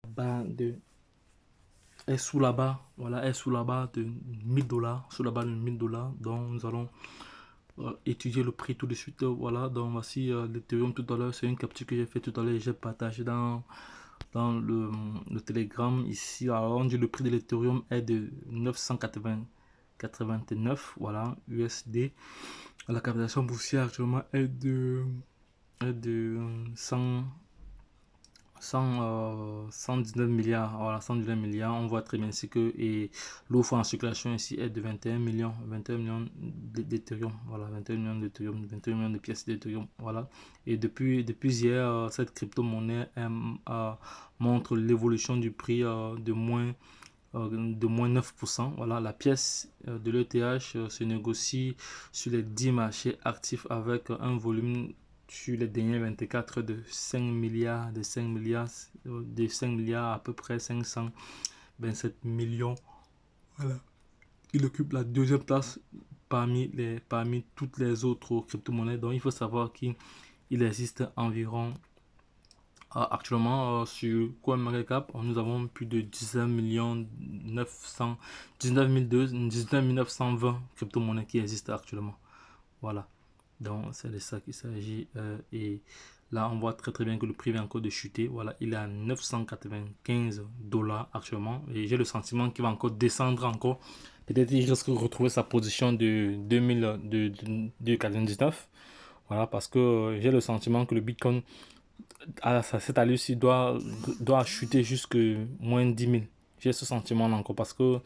bas de est sous la barre, voilà, est sous la barre de 1000 $, sous la barre de 1000 $. Donc nous allons étudier le prix tout de suite. Voilà, donc voici l'Ethereum tout à l'heure. C'est une capture que j'ai fait tout à l'heure et j'ai partagé dans le Telegram. Ici, alors on dit le prix de l'Ethereum est de 989, voilà, USD. La capitalisation boursière actuellement est de 119 milliards, voilà, 119 milliards. On voit très bien ici que l'offre en circulation ici est de 21 millions d'Ethereum, voilà, 21 millions d'Ethereum, 21 millions de pièces d'Ethereum, voilà. Et depuis hier, cette crypto-monnaie montre l'évolution du prix de moins 9%. Voilà, la pièce de l'ETH se négocie sur les 10 marchés actifs avec un volume sur les derniers 24 de 5 milliards, de 5 milliards à peu près 527 millions. Voilà. Il occupe la deuxième place parmi toutes les autres crypto-monnaies. Donc il faut savoir qu'il existe environ actuellement sur CoinMarketCap, nous avons plus de 19 920 crypto-monnaies qui existent actuellement. Voilà, donc c'est de ça qu'il s'agit. Et là, on voit très bien que le prix vient encore de chuter. Voilà, il est à 995 $ actuellement. Et j'ai le sentiment qu'il va encore descendre encore. Peut-être qu'il risque de retrouver sa position de 2099. Voilà, parce que j'ai le sentiment que le Bitcoin à cette allure-ci doit chuter jusque moins 10 000. J'ai ce sentiment encore parce que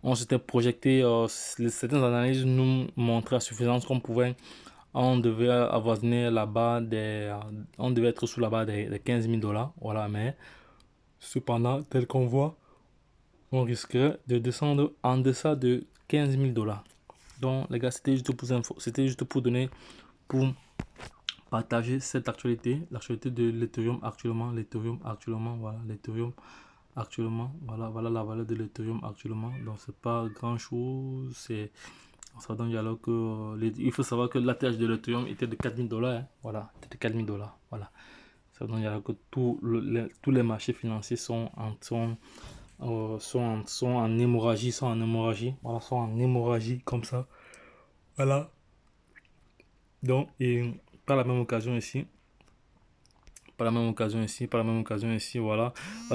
on s'était projeté, certaines analyses nous montraient à suffisance qu'on pouvait, on devait avoisiner la barre on devait être sous la barre des 15 000 $. Voilà, mais cependant, tel qu'on voit, on risquerait de descendre en deçà de 15 000 $. Donc, les gars, c'était juste pour donner, pour partager cette actualité, l'actualité de l'Ethereum actuellement, voilà, l'Ethereum actuellement, voilà la valeur de l'Ethereum actuellement. Donc c'est pas grand chose, on se donne alors que il faut savoir que l'ATH de l'Ethereum était de 4000 $, hein, voilà, c'était de 4000 $, voilà. Ça donne alors que tous les marchés financiers sont en hémorragie, voilà, sont en hémorragie comme ça, voilà. Donc, et par la même occasion ici, voilà,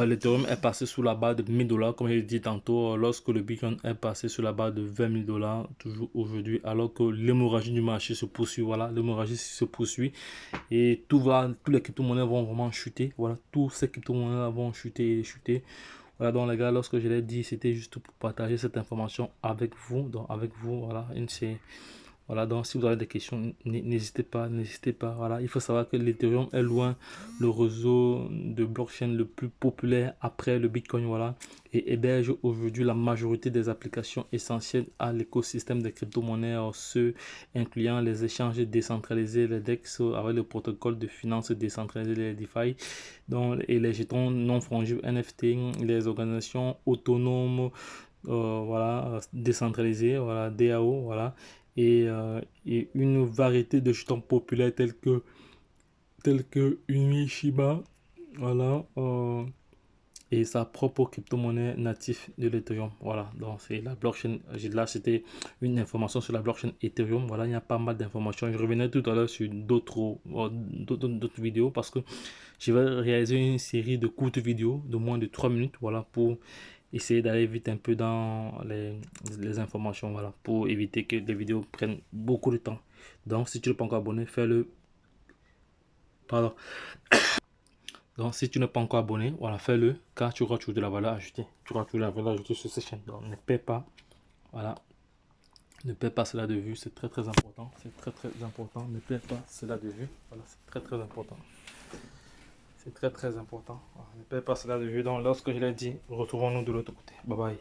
l'Ethereum est passé sous la barre de 1000 $, comme je l'ai dit tantôt, lorsque le Bitcoin est passé sur la barre de 20 000 $, toujours aujourd'hui, alors que l'hémorragie du marché se poursuit, voilà, l'hémorragie se poursuit, et tous les crypto-monnaies vont vraiment chuter, voilà, tous ces crypto-monnaies vont chuter et chuter. Voilà, donc les gars, lorsque je l'ai dit, c'était juste pour partager cette information avec vous, voilà, voilà, donc si vous avez des questions, n'hésitez pas, voilà. Il faut savoir que l'Ethereum est loin le réseau de blockchain le plus populaire après le Bitcoin, voilà, et héberge aujourd'hui la majorité des applications essentielles à l'écosystème des crypto-monnaies, ceux incluant les échanges décentralisés, les DEX avec le protocole de finance décentralisé, les DeFi, donc, et les jetons non fongibles NFT, les organisations autonomes, voilà, décentralisées, voilà, DAO, voilà, et une variété de jetons populaires tels que Unishiba, voilà, et sa propre crypto-monnaie native de l'Ethereum. Voilà, donc c'est la blockchain. Là, c'était une information sur la blockchain Ethereum. Voilà, il y a pas mal d'informations. Je revenais tout à l'heure sur d'autres vidéos parce que je vais réaliser une série de courtes vidéos de moins de 3 minutes, voilà, pour essayer d'aller vite un peu dans les informations, voilà, pour éviter que les vidéos prennent beaucoup de temps. Donc, si tu n'es pas encore abonné, fais-le. Pardon. Donc, si tu n'es pas encore abonné, voilà, fais-le, car tu auras toujours de la valeur ajoutée. Tu auras toujours de la valeur ajoutée sur cette chaîne. Donc, ne perds pas, voilà, ne perds pas cela de vue, c'est très important. C'est très important. Ne perds pas cela de vue, voilà, c'est très important. C'est très important. Voilà, ne perds pas cela de vue. Donc, lorsque je l'ai dit, retrouvons-nous de l'autre côté. Bye bye.